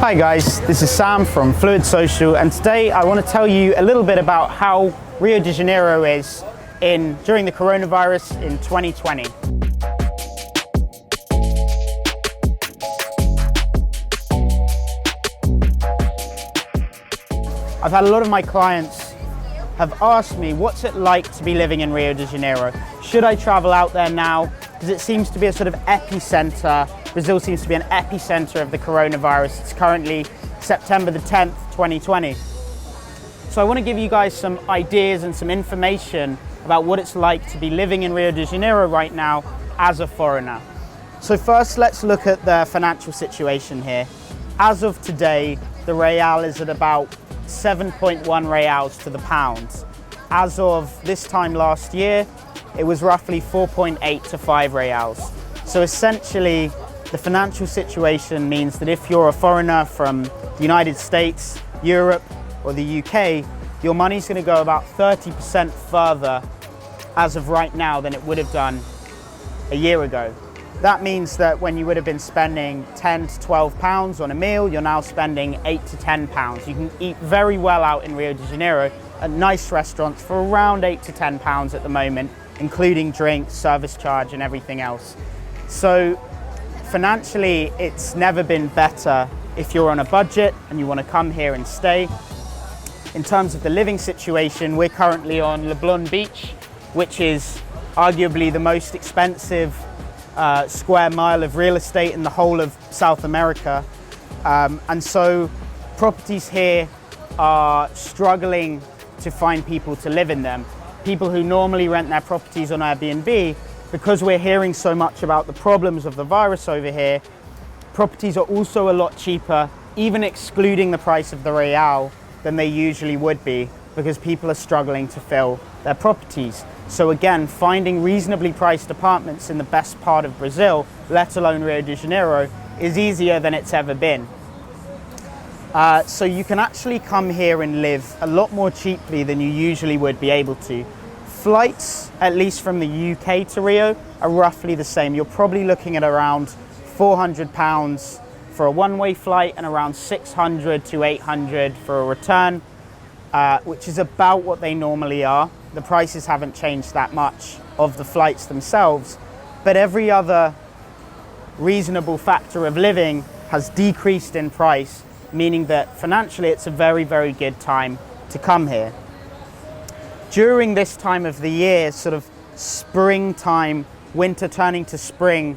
Hi guys, this is Sam from Fluid Social, and today I want to tell you a little bit about how Rio de Janeiro is during the coronavirus in 2020. I've had a lot of my clients have asked me, what's it like to be living in Rio de Janeiro? Should I travel out there now? Because it seems to be a sort of epicenter. Brazil seems to be an epicenter of the coronavirus. It's currently September the 10th, 2020. So I want to give you guys some ideas and some information about what it's like to be living in Rio de Janeiro right now as a foreigner. So first, let's look at the financial situation here. As of today, the real is at about 7.1 reals to the pound. As of this time last year, it was roughly 4.8 to 5 reals. So essentially, the financial situation means that if you're a foreigner from the United States, Europe, or the UK, your money's going to go about 30% further as of right now than it would have done a year ago. That means that when you would have been spending 10 to 12 pounds on a meal, you're now spending 8 to 10 pounds. You can eat very well out in Rio de Janeiro at nice restaurants for around 8 to 10 pounds at the moment, including drinks, service charge, and everything else. So financially, it's never been better if you're on a budget and you want to come here and stay. In terms of the living situation, we're currently on Leblon Beach, which is arguably the most expensive square mile of real estate in the whole of South America. And so properties here are struggling to find people to live in them. People who normally rent their properties on Airbnb, because we're hearing so much about the problems of the virus over here, properties are also a lot cheaper, even excluding the price of the real, than they usually would be, because people are struggling to fill their properties. So again, finding reasonably priced apartments in the best part of Brazil, let alone Rio de Janeiro, is easier than it's ever been. So you can actually come here and live a lot more cheaply than you usually would be able to. Flights, at least from the UK to Rio, are roughly the same. You're probably looking at around £400 for a one-way flight and around 600 to 800 for a return, which is about what they normally are. The prices haven't changed that much of the flights themselves, but every other reasonable factor of living has decreased in price, meaning that financially it's a very, very good time to come here. During this time of the year, sort of springtime, winter turning to spring,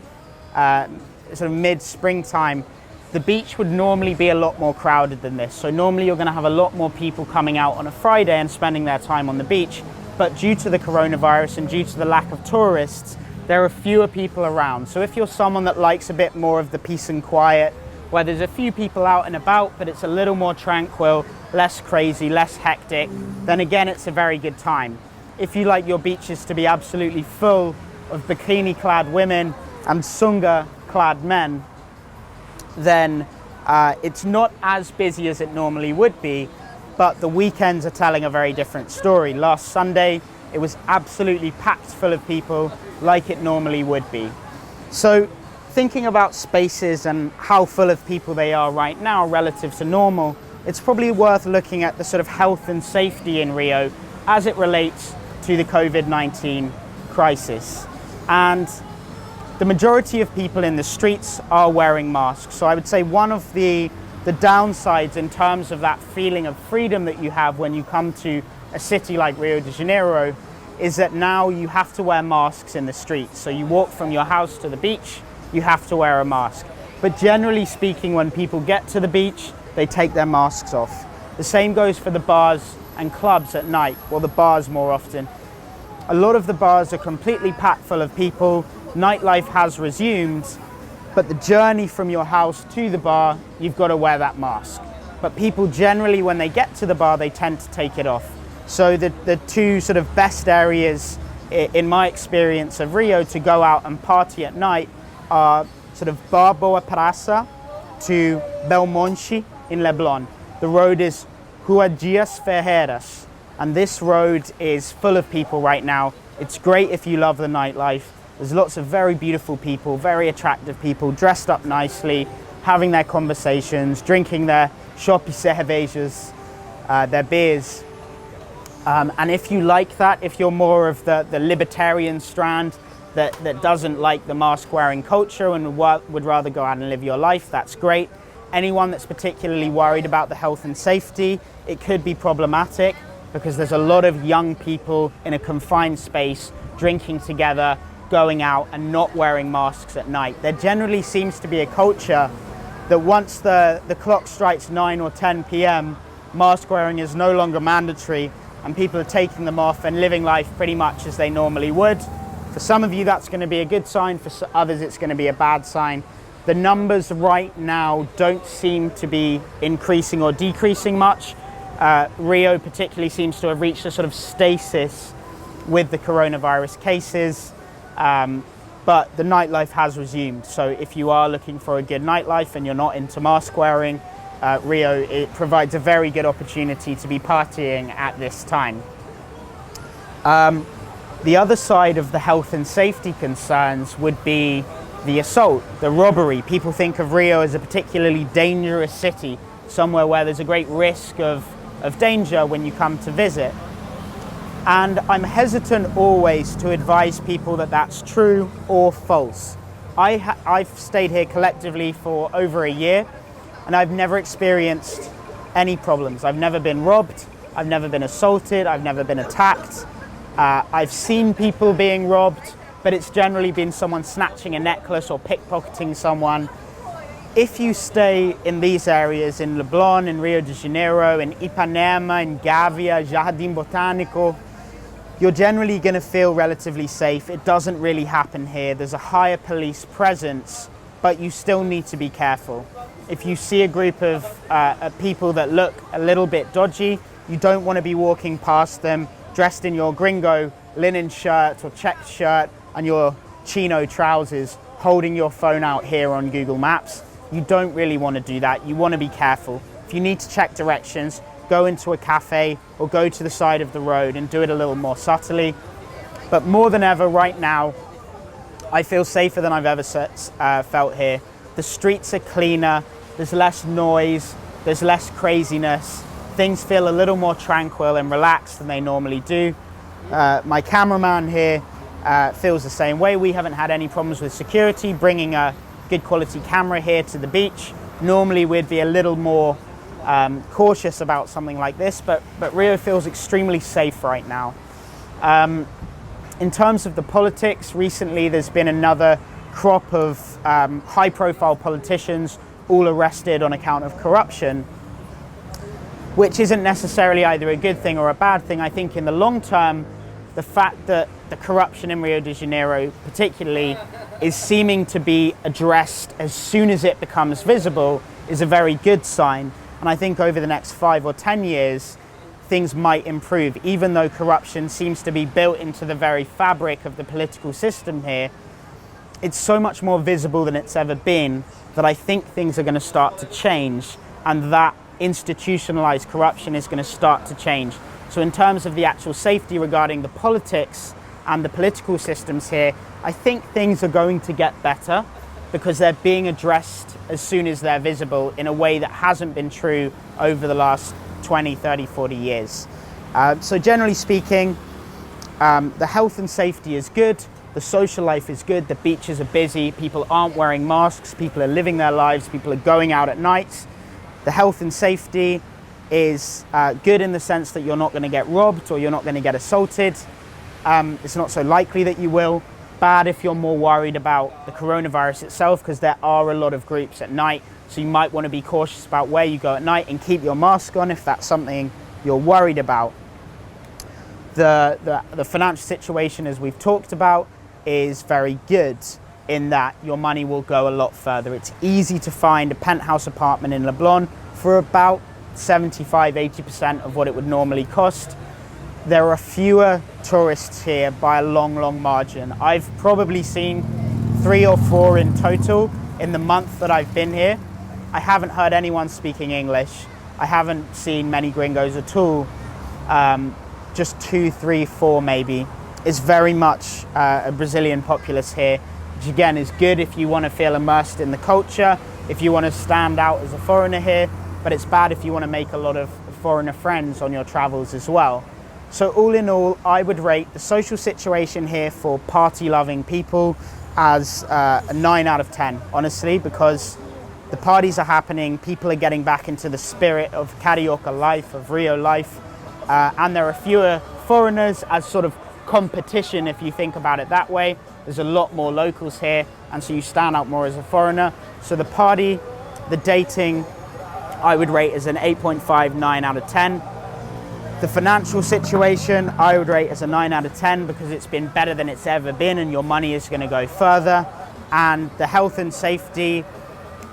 sort of mid-springtime, the beach would normally be a lot more crowded than this. So normally you're going to have a lot more people coming out on a Friday and spending their time on the beach. But due to the coronavirus and due to the lack of tourists, there are fewer people around. So if you're someone that likes a bit more of the peace and quiet, where there's a few people out and about, but it's a little more tranquil, less crazy, less hectic, then again, it's a very good time. If you like your beaches to be absolutely full of bikini-clad women and sunga-clad men, then it's not as busy as it normally would be, but the weekends are telling a very different story. Last Sunday, it was absolutely packed full of people like it normally would be. So thinking about spaces and how full of people they are right now relative to normal, it's probably worth looking at the sort of health and safety in Rio as it relates to the COVID-19 crisis. And the majority of people in the streets are wearing masks. So I would say one of the downsides in terms of that feeling of freedom that you have when you come to a city like Rio de Janeiro is that now you have to wear masks in the streets. So you walk from your house to the beach, you have to wear a mask. But generally speaking, when people get to the beach, they take their masks off. The same goes for the bars and clubs at night, or the bars more often. A lot of the bars are completely packed full of people. Nightlife has resumed, but the journey from your house to the bar, you've got to wear that mask. But people generally, when they get to the bar, they tend to take it off. So the two sort of best areas, in my experience of Rio, to go out and party at night are sort of Bar Boa Praça to Belmonte in Leblon. The road is Rua Dias Ferreiras, and this road is full of people right now. It's great if you love the nightlife. There's lots of very beautiful people, very attractive people, dressed up nicely, having their conversations, drinking their chopp e cervejas, their beers. And if you like that, if you're more of the libertarian strand that doesn't like the mask wearing culture and would rather go out and live your life, that's great. Anyone that's particularly worried about the health and safety, it could be problematic because there's a lot of young people in a confined space drinking together, going out and not wearing masks at night. There generally seems to be a culture that once the clock strikes 9 or 10 p.m, mask wearing is no longer mandatory and people are taking them off and living life pretty much as they normally would. For some of you, that's going to be a good sign. For others, it's going to be a bad sign. The numbers right now don't seem to be increasing or decreasing much. Rio particularly seems to have reached a sort of stasis with the coronavirus cases, but the nightlife has resumed. So if you are looking for a good nightlife and you're not into mask wearing, Rio, it provides a very good opportunity to be partying at this time. The other side of the health and safety concerns would be the assault, the robbery. People think of Rio as a particularly dangerous city, somewhere where there's a great risk of danger when you come to visit. And I'm hesitant always to advise people that that's true or false. I've stayed here collectively for over a year and I've never experienced any problems. I've never been robbed, I've never been assaulted, I've never been attacked. I've seen people being robbed, but it's generally been someone snatching a necklace or pickpocketing someone. If you stay in these areas, in Leblon, in Rio de Janeiro, in Ipanema, in Gavia, Jardim Botanico, you're generally going to feel relatively safe. It doesn't really happen here. There's a higher police presence, but you still need to be careful. If you see a group of people that look a little bit dodgy, you don't want to be walking past them dressed in your gringo linen shirt or checked shirt and your chino trousers, holding your phone out here on Google Maps. You don't really want to do that. You want to be careful. If you need to check directions, go into a cafe or go to the side of the road and do it a little more subtly. But more than ever right now, I feel safer than I've ever felt here. The streets are cleaner, there's less noise, there's less craziness. Things feel a little more tranquil and relaxed than they normally do. My cameraman here feels the same way. We haven't had any problems with security bringing a good quality camera here to the beach. Normally we'd be a little more cautious about something like this, but Rio feels extremely safe right now. In terms of the politics, recently there's been another crop of high-profile politicians all arrested on account of corruption, which isn't necessarily either a good thing or a bad thing. I think in the long term, the fact that the corruption in Rio de Janeiro particularly is seeming to be addressed as soon as it becomes visible is a very good sign. And I think over the next 5 or 10 years, things might improve. Even though corruption seems to be built into the very fabric of the political system here, it's so much more visible than it's ever been that I think things are going to start to change, and that institutionalized corruption is going to start to change. So in terms of the actual safety regarding the politics and the political systems here, I think things are going to get better because they're being addressed as soon as they're visible in a way that hasn't been true over the last 20, 30, 40 years. So generally speaking, the health and safety is good, the social life is good, the beaches are busy, people aren't wearing masks, people are living their lives, people are going out at night. The health and safety is good in the sense that you're not going to get robbed or you're not going to get assaulted. It's not so likely that you will. Bad if you're more worried about the coronavirus itself, because there are a lot of groups at night, so you might want to be cautious about where you go at night and keep your mask on if that's something you're worried about. The financial situation, as we've talked about, is very good in that your money will go a lot further. It's easy to find a penthouse apartment in Leblon for about 75–80% of what it would normally cost. There are fewer tourists here by a long, long margin. I've probably seen 3 or 4 in total in the month that I've been here. I haven't heard anyone speaking English. I haven't seen many gringos at all. Just 2, 3, 4 maybe. It's very much a Brazilian populace here, which again is good if you want to feel immersed in the culture, if you want to stand out as a foreigner here, but it's bad if you want to make a lot of foreigner friends on your travels as well. So all in all, I would rate the social situation here for party-loving people as a 9 out of 10, honestly, because the parties are happening, people are getting back into the spirit of Carioca life, of Rio life, and there are fewer foreigners as sort of competition, if you think about it that way. There's a lot more locals here, and so you stand out more as a foreigner. So the party, the dating, I would rate as an 8.5, 9 out of 10. The financial situation, I would rate as a 9 out of 10 because it's been better than it's ever been and your money is going to go further. And the health and safety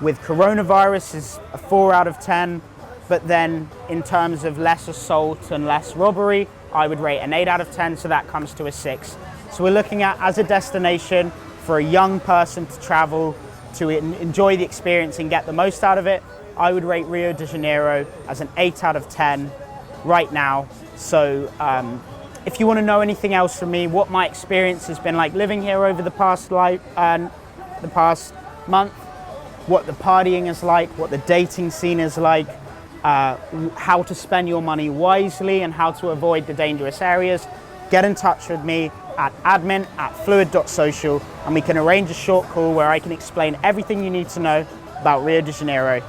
with coronavirus is a 4 out of 10. But then in terms of less assault and less robbery, I would rate an 8 out of 10, so that comes to a 6. So we're looking at, as a destination for a young person to travel, to enjoy the experience and get the most out of it, I would rate Rio de Janeiro as an 8 out of 10 right now. So if you want to know anything else from me, what my experience has been like living here over the past month, what the partying is like, what the dating scene is like, how to spend your money wisely and how to avoid the dangerous areas, get in touch with me at admin@fluid.social and we can arrange a short call where I can explain everything you need to know about Rio de Janeiro.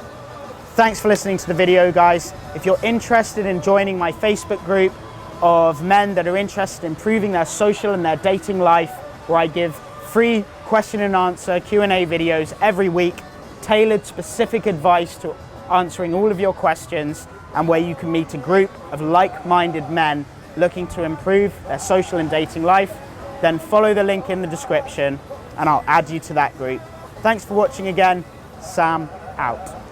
Thanks for listening to the video, guys. If you're interested in joining my Facebook group of men that are interested in improving their social and their dating life, where I give free question and answer Q&A videos every week, tailored specific advice to answering all of your questions, and where you can meet a group of like-minded men looking to improve their social and dating life, then follow the link in the description and I'll add you to that group. Thanks for watching again. Sam out.